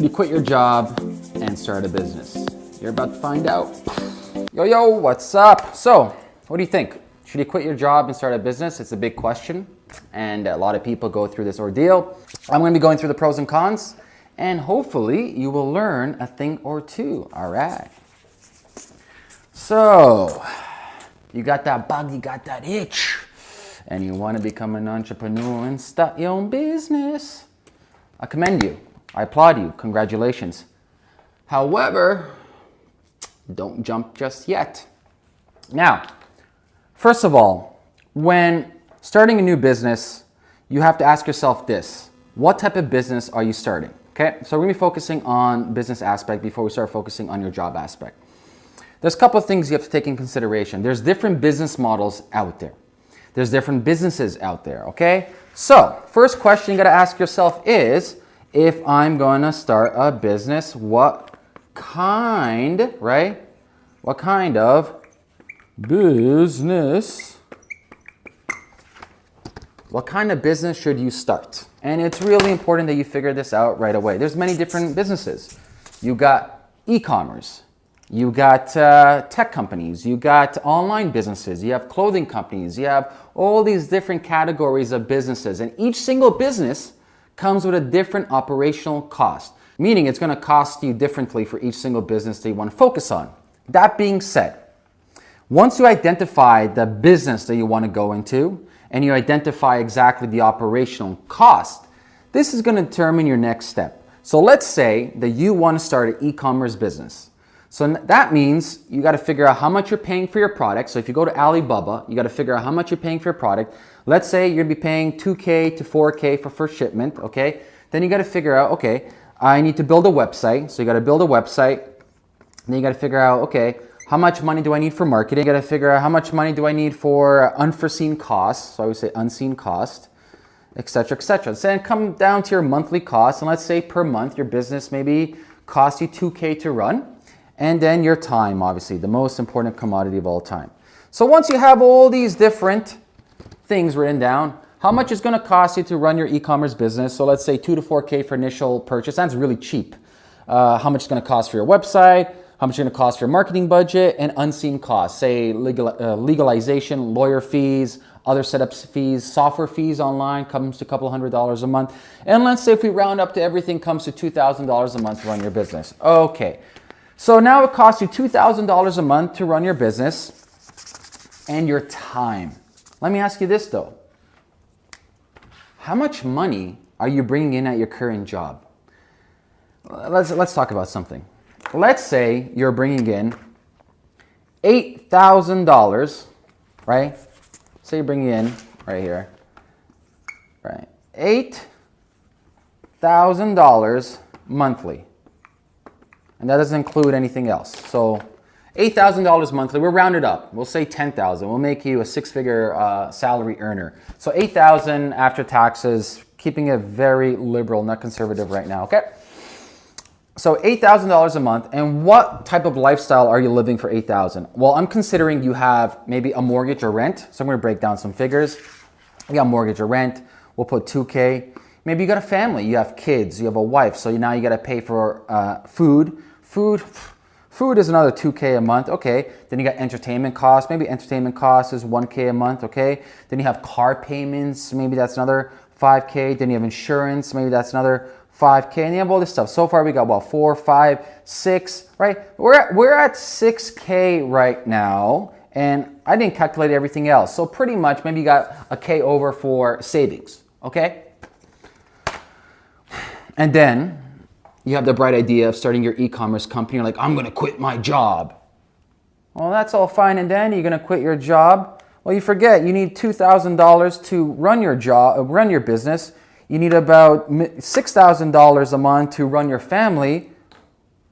Should you quit your job and start a business? You're about to find out. Yo, what's up? So, what do you think? Should you quit your job and start a business? It's a big question, and a lot of people go through this ordeal. I'm going to be going through the pros and cons, and hopefully you will learn a thing or two. All right. So, you got that bug, you got that itch, and you want to become an entrepreneur and start your own business. I commend you. I applaud you. Congratulations. However, don't jump just yet. Now, first of all, when starting a new business, you have to ask yourself this. What type of business are you starting? Okay, so we're going to be focusing on business aspect before we start focusing on your job aspect. There's a couple of things you have to take in consideration. There's different business models out there. There's different businesses out there, okay? So, first question you got to ask yourself is, if I'm going to start a business, what kind of business should you start? And it's really important that you figure this out right away. There's many different businesses. You got e-commerce, you got tech companies, you got online businesses, you have clothing companies, you have all these different categories of businesses, and each single business comes with a different operational cost, meaning it's going to cost you differently for each single business that you want to focus on. That being said, once you identify the business that you want to go into and you identify exactly the operational cost, this is going to determine your next step. So let's say that you want to start an e-commerce business. So that means you got to figure out how much you're paying for your product. So if you go to Alibaba, you got to figure out how much you're paying for your product. Let's say you're going to be paying $2,000 to $4,000 for first shipment, okay? Then you got to figure out, okay, I need to build a website. So you got to build a website. Then you got to figure out, okay, how much money do I need for marketing? You got to figure out how much money do I need for unforeseen costs. So I would say unseen cost, etc., etc. So then come down to your monthly costs. And let's say per month, your business maybe costs you $2,000 to run. And then your time, obviously, the most important commodity of all time. So once you have all these different things written down, how much is going to cost you to run your e-commerce business? So let's say $2,000 to $4,000 for initial purchase. That's really cheap. How much is going to cost for your website? How much is going to cost for your marketing budget? And unseen costs, say legalization, lawyer fees, other setup fees, software fees online comes to a couple $100 a month. And let's say if we round up to everything comes to $2,000 a month to run your business. Okay. So now it costs you $2,000 a month to run your business and your time. Let me ask you this though. How much money are you bringing in at your current job? Let's talk about something. Let's say you're bringing in $8,000, right? Say you're bringing in right here, right? $8,000 monthly. And that doesn't include anything else. So $8,000 monthly, we'll round it up. We'll say $10,000. We'll make you a six-figure salary earner. So $8,000 after taxes, keeping it very liberal, not conservative right now, okay? So $8,000 a month, and what type of lifestyle are you living for $8,000? Well, I'm considering you have maybe a mortgage or rent. So I'm going to break down some figures. You got mortgage or rent. We'll put $2,000. Maybe you got a family, you have kids, you have a wife, so now you got to pay for food. Food is another $2,000 a month, okay. Then you got entertainment costs. Maybe entertainment costs is $1,000 a month, okay. Then you have car payments. Maybe that's another $5,000. Then you have insurance. Maybe that's another $5,000. And you have all this stuff. So far we got, well, 4, 5, 6, right? We're at $6,000 right now, and I didn't calculate everything else. So pretty much maybe you got $1,000 over for savings, okay. And then you have the bright idea of starting your e-commerce company. You're like, I'm going to quit my job. Well, that's all fine and dandy. You're going to quit your job. Well, you forget you need $2,000 to run your business. You need about $6,000 a month to run your family.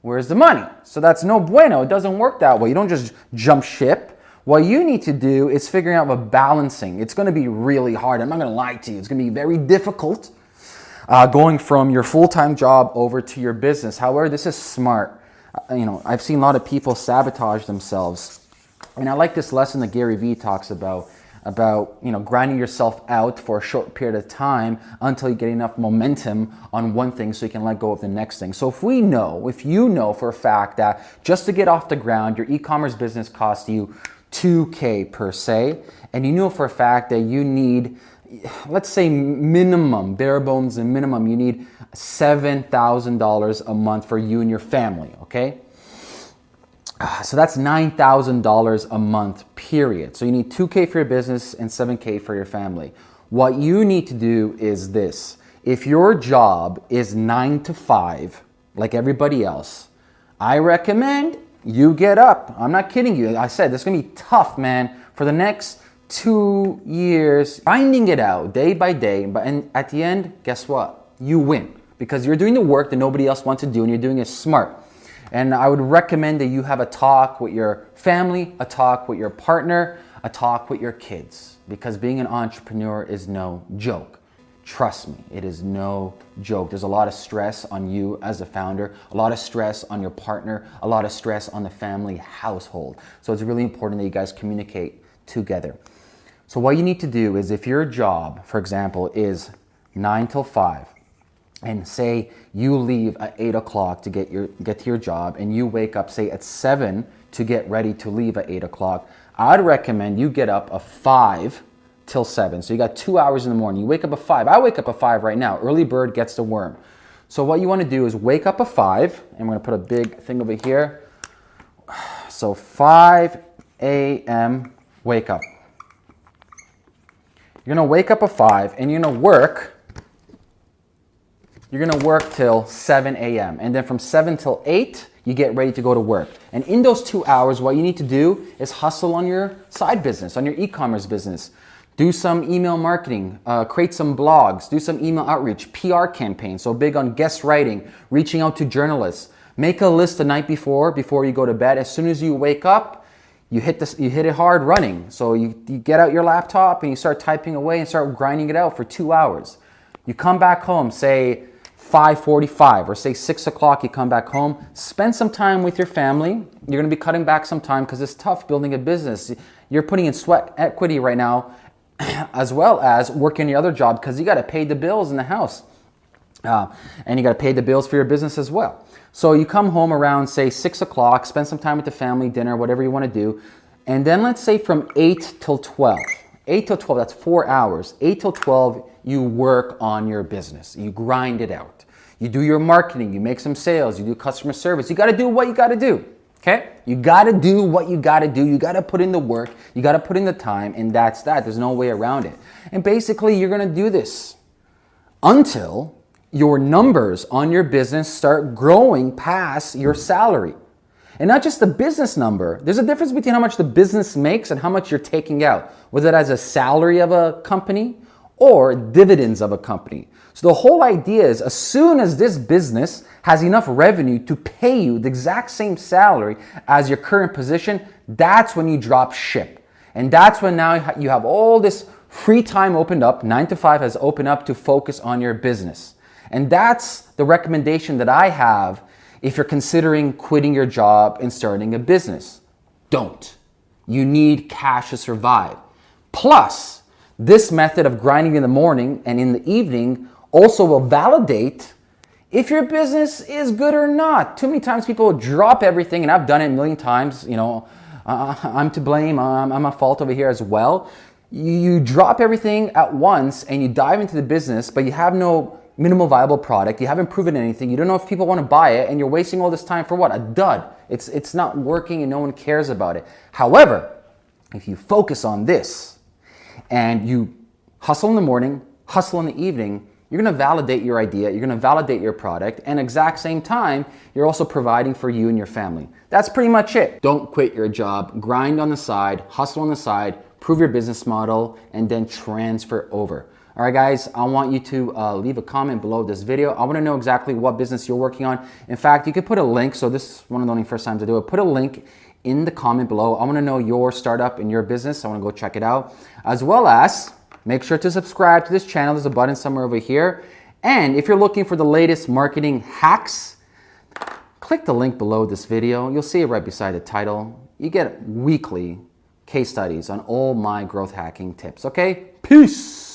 Where's the money? So that's no bueno. It doesn't work that way. You don't just jump ship. What you need to do is figuring out a balancing. It's going to be really hard. I'm not going to lie to you. It's going to be very difficult. Going from your full-time job over to your business. However, this is smart. I've seen a lot of people sabotage themselves. And I like this lesson that Gary Vee talks about. about, you know, grinding yourself out for a short period of time until you get enough momentum on one thing so you can let go of the next thing. So if you know for a fact that just to get off the ground, your e-commerce business costs you $2K per se, and you know for a fact that you need, let's say minimum, bare bones and minimum, you need $7,000 a month for you and your family, okay? So that's $9,000 a month, period. So you need 2K for your business and 7K for your family. What you need to do is this. If your job is 9 to 5, like everybody else, I recommend you get up. I'm not kidding you. I said this is gonna be tough, man, for the next 2 years, finding it out day by day. And at the end, guess what? You win, because you're doing the work that nobody else wants to do and you're doing it smart. And I would recommend that you have a talk with your family, a talk with your partner, a talk with your kids, because being an entrepreneur is no joke. Trust me, it is no joke. There's a lot of stress on you as a founder, a lot of stress on your partner, a lot of stress on the family household. So it's really important that you guys communicate together. So what you need to do is, if your job, for example, is 9 till 5, and say you leave at 8 o'clock to get to your job, and you wake up, say, at 7 to get ready to leave at 8 o'clock, I'd recommend you get up at 5 till 7. So you got 2 hours in the morning. You wake up at 5. I wake up at 5 right now. Early bird gets the worm. So what you want to do is wake up at 5, and we're going to put a big thing over here. So 5 a.m. wake up. You're going to wake up at 5, and you're going to work. You're gonna work till 7 a.m. and then from 7 till 8, you get ready to go to work. And in those 2 hours, what you need to do is hustle on your side business, on your e-commerce business. Do some email marketing, create some blogs, do some email outreach, PR campaigns, so big on guest writing, reaching out to journalists. Make a list the night before you go to bed. As soon as you wake up, you hit it hard running. So you get out your laptop and you start typing away and start grinding it out for 2 hours. You come back home, say 5:45 or say 6 o'clock, you come back home, spend some time with your family. You're gonna be cutting back some time because it's tough building a business. You're putting in sweat equity right now, as well as working your other job, because you gotta pay the bills in the house. And you gotta pay the bills for your business as well. So you come home around, say 6 o'clock, spend some time with the family, dinner, whatever you wanna do. And then let's say from 8 till 12. 8 till 12, that's 4 hours. 8 till 12, you work on your business. You grind it out. You do your marketing, you make some sales, you do customer service. You gotta do what you gotta do, okay? You gotta do what you gotta do. You gotta put in the work, you gotta put in the time, and that's that. There's no way around it. And basically, you're gonna do this until your numbers on your business start growing past your salary. And not just the business number. There's a difference between how much the business makes and how much you're taking out, whether that's a salary of a company or dividends of a company. So the whole idea is, as soon as this business has enough revenue to pay you the exact same salary as your current position, that's when you drop ship. And that's when now you have all this free time opened up, 9 to 5 has opened up to focus on your business. And that's the recommendation that I have if you're considering quitting your job and starting a business. Don't. You need cash to survive. Plus, this method of grinding in the morning and in the evening also will validate if your business is good or not. Too many times people drop everything, and I've done it a million times. You know, I'm to blame. I'm at fault over here as well. You drop everything at once and you dive into the business, but you have no minimal viable product. You haven't proven anything. You don't know if people want to buy it, and you're wasting all this time for what? A dud. It's not working and no one cares about it. However, if you focus on this and you hustle in the morning, hustle in the evening, you're going to validate your idea, you're going to validate your product, and exact same time, you're also providing for you and your family. That's pretty much it. Don't quit your job, grind on the side, hustle on the side, prove your business model, and then transfer over. All right, guys, I want you to leave a comment below this video. I want to know exactly what business you're working on. In fact, you could put a link. So this is one of the only first times I do it. Put a link in the comment below. I want to know your startup and your business. I want to go check it out. As well as make sure to subscribe to this channel. There's a button somewhere over here. And if you're looking for the latest marketing hacks, click the link below this video. You'll see it right beside the title. You get weekly case studies on all my growth hacking tips. Okay? Peace.